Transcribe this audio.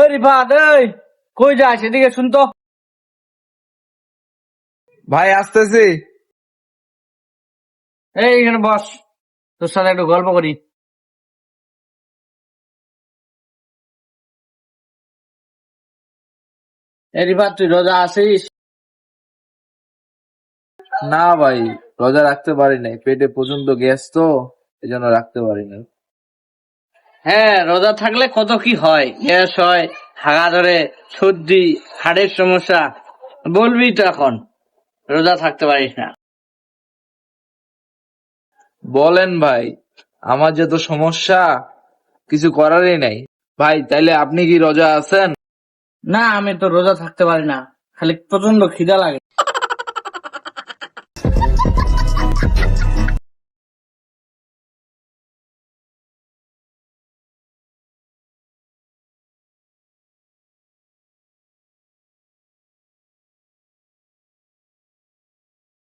এই রিফাত, এই কই যাস? এদিকে শুনতো। ভাই আসতেছি। এই এখানে বস, তোর সাথে একটু গল্প করি। এই রিফাত, তুই রোজা আছিস? না ভাই, রোজা রাখতে পারি নাই, পেটে প্রচন্ড গ্যাস তো, এই জন্য রাখতে পারি নাই। হ্যাঁ, রোজা থাকলে কত কি হয়, গ্যাস হয়, হাগা ধরে, সর্দি, হাড়ের সমস্যা, বলবি তো এখন রোজা থাকতে পারিস না। বলেন ভাই, আমার যে তো সমস্যা, কিছু করারই নাই। ভাই তাইলে আপনি কি রোজা আছেন? না, আমি তো রোজা থাকতে পারি না, খালি প্রচন্ড খিদা লাগে।